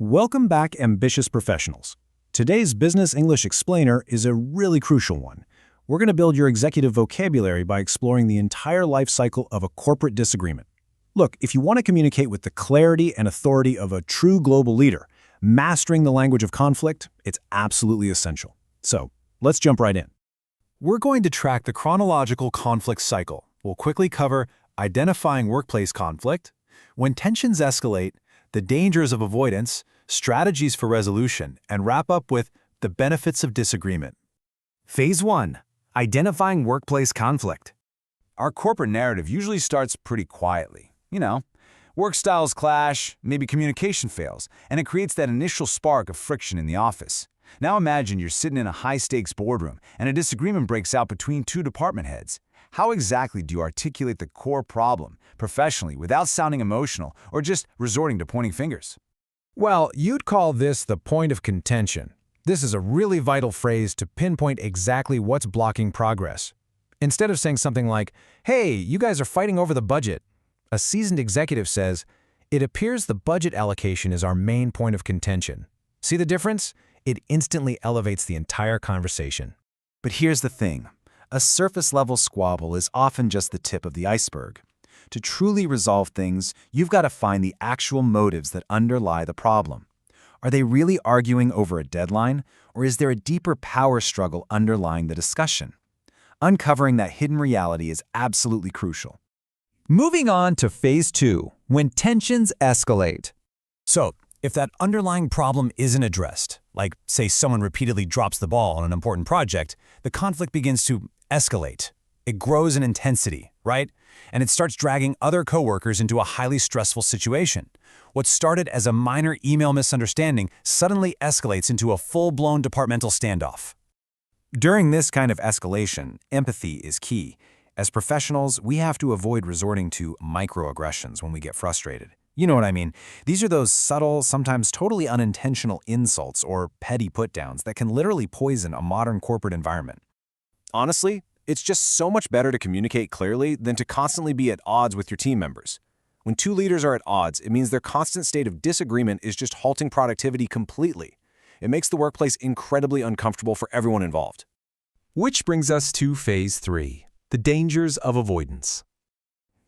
Welcome back, ambitious professionals. Today's business English explainer is a really crucial one. We're going to build your executive vocabulary by exploring the entire life cycle of a corporate disagreement. Look, if you want to communicate with the clarity and authority of a true global leader, mastering the language of conflict, it's absolutely essential. So, let's jump right in. We're going to track the chronological conflict cycle. We'll quickly cover identifying workplace conflict, when tensions escalate, the dangers of avoidance, strategies for resolution, and wrap up with the benefits of disagreement. Phase 1. Identifying workplace conflict. Our corporate narrative usually starts pretty quietly. Work styles clash, maybe communication fails, and it creates that initial spark of friction in the office. Now imagine you're sitting in a high-stakes boardroom and a disagreement breaks out between two department heads. How exactly do you articulate the core problem professionally without sounding emotional or just resorting to pointing fingers? Well, you'd call this the point of contention. This is a really vital phrase to pinpoint exactly what's blocking progress. Instead of saying something like, "Hey, you guys are fighting over the budget," a seasoned executive says, "It appears the budget allocation is our main point of contention." See the difference? It instantly elevates the entire conversation. But here's the thing. A surface-level squabble is often just the tip of the iceberg. To truly resolve things, you've got to find the actual motives that underlie the problem. Are they really arguing over a deadline, or is there a deeper power struggle underlying the discussion? Uncovering that hidden reality is absolutely crucial. Moving on to Phase 2, when tensions escalate. So, if that underlying problem isn't addressed, like, say, someone repeatedly drops the ball on an important project, the conflict begins to escalate. It grows in intensity, right? And it starts dragging other coworkers into a highly stressful situation. What started as a minor email misunderstanding suddenly escalates into a full-blown departmental standoff. During this kind of escalation, empathy is key. As professionals, we have to avoid resorting to microaggressions when we get frustrated. You know what I mean? These are those subtle, sometimes totally unintentional insults or petty put-downs that can literally poison a modern corporate environment. Honestly, it's just so much better to communicate clearly than to constantly be at odds with your team members. When two leaders are at odds, it means their constant state of disagreement is just halting productivity completely. It makes the workplace incredibly uncomfortable for everyone involved. Which brings us to Phase 3, the dangers of avoidance.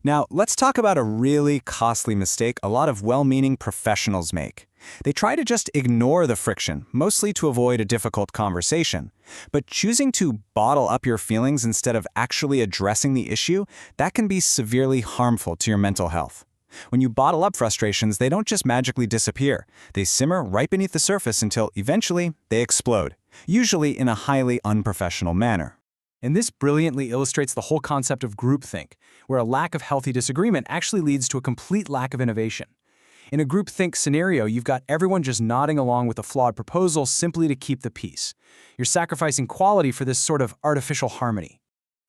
Now, let's talk about a really costly mistake a lot of well-meaning professionals make. They try to just ignore the friction, mostly to avoid a difficult conversation. But choosing to bottle up your feelings instead of actually addressing the issue, that can be severely harmful to your mental health. When you bottle up frustrations, they don't just magically disappear. They simmer right beneath the surface until eventually they explode, usually in a highly unprofessional manner. And this brilliantly illustrates the whole concept of groupthink, where a lack of healthy disagreement actually leads to a complete lack of innovation. In a groupthink scenario, you've got everyone just nodding along with a flawed proposal simply to keep the peace. You're sacrificing quality for this sort of artificial harmony.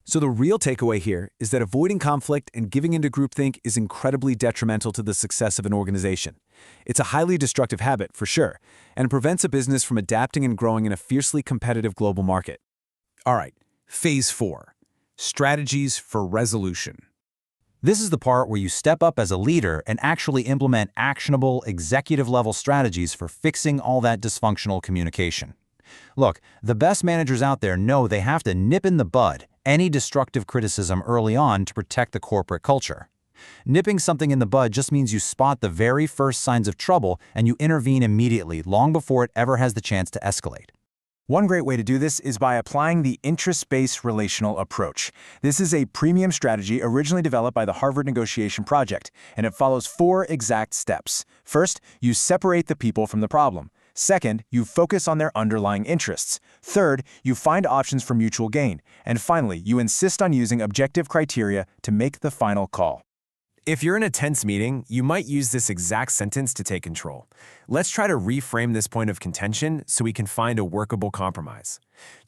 So the real takeaway here is that avoiding conflict and giving into groupthink is incredibly detrimental to the success of an organization. It's a highly destructive habit, for sure, and it prevents a business from adapting and growing in a fiercely competitive global market. All right. Phase 4. Strategies for resolution. This is the part where you step up as a leader and actually implement actionable, executive-level strategies for fixing all that dysfunctional communication. Look, the best managers out there know they have to nip in the bud any destructive criticism early on to protect the corporate culture. Nipping something in the bud just means you spot the very first signs of trouble and you intervene immediately, long before it ever has the chance to escalate. One great way to do this is by applying the interest-based relational approach. This is a premium strategy originally developed by the Harvard Negotiation Project, and it follows 4 exact steps. First, you separate the people from the problem. Second, you focus on their underlying interests. Third, you find options for mutual gain. And finally, you insist on using objective criteria to make the final call. If you're in a tense meeting, you might use this exact sentence to take control. Let's try to reframe this point of contention so we can find a workable compromise.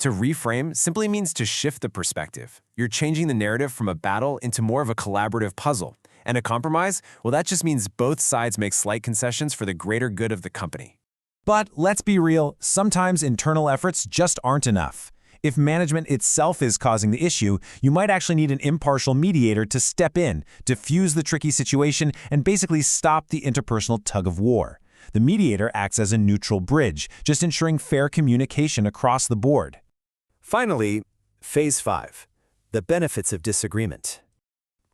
To reframe simply means to shift the perspective. You're changing the narrative from a battle into more of a collaborative puzzle. And a compromise? Well, that just means both sides make slight concessions for the greater good of the company. But let's be real, sometimes internal efforts just aren't enough. If management itself is causing the issue, you might actually need an impartial mediator to step in, diffuse the tricky situation, and basically stop the interpersonal tug of war. The mediator acts as a neutral bridge, just ensuring fair communication across the board. Finally, Phase 5, the benefits of disagreement.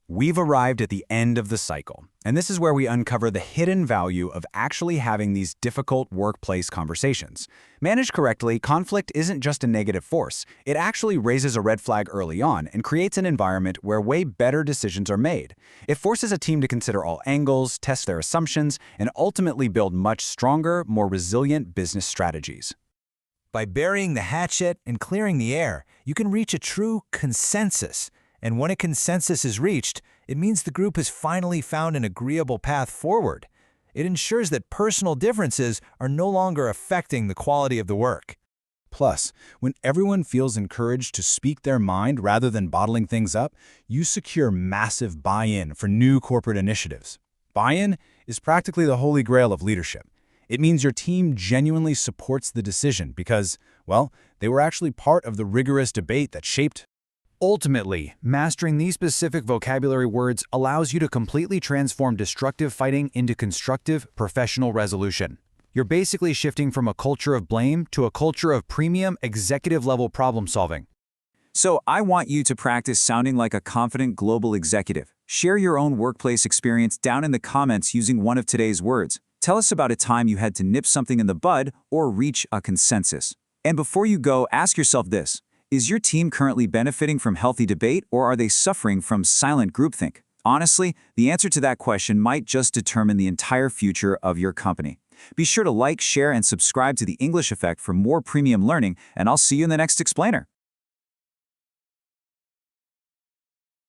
We've arrived at the end of the cycle, and this is where we uncover the hidden value of actually having these difficult workplace conversations. Managed correctly, conflict isn't just a negative force. It actually raises a red flag early on and creates an environment where way better decisions are made. It forces a team to consider all angles, test their assumptions, and ultimately build much stronger, more resilient business strategies. By burying the hatchet and clearing the air, you can reach a true consensus. And when a consensus is reached, it means the group has finally found an agreeable path forward. It ensures that personal differences are no longer affecting the quality of the work. Plus, when everyone feels encouraged to speak their mind rather than bottling things up, you secure massive buy-in for new corporate initiatives. Buy-in is practically the holy grail of leadership. It means your team genuinely supports the decision because, well, they were actually part of the rigorous debate that shaped. Ultimately, mastering these specific vocabulary words allows you to completely transform destructive fighting into constructive, professional resolution. You're basically shifting from a culture of blame to a culture of premium, executive-level problem-solving. So I want you to practice sounding like a confident global executive. Share your own workplace experience down in the comments using one of today's words. Tell us about a time you had to nip something in the bud or reach a consensus. And before you go, ask yourself this. Is your team currently benefiting from healthy debate, or are they suffering from silent groupthink? Honestly, the answer to that question might just determine the entire future of your company. Be sure to like, share, and subscribe to The English Effect for more premium learning, and I'll see you in the next explainer.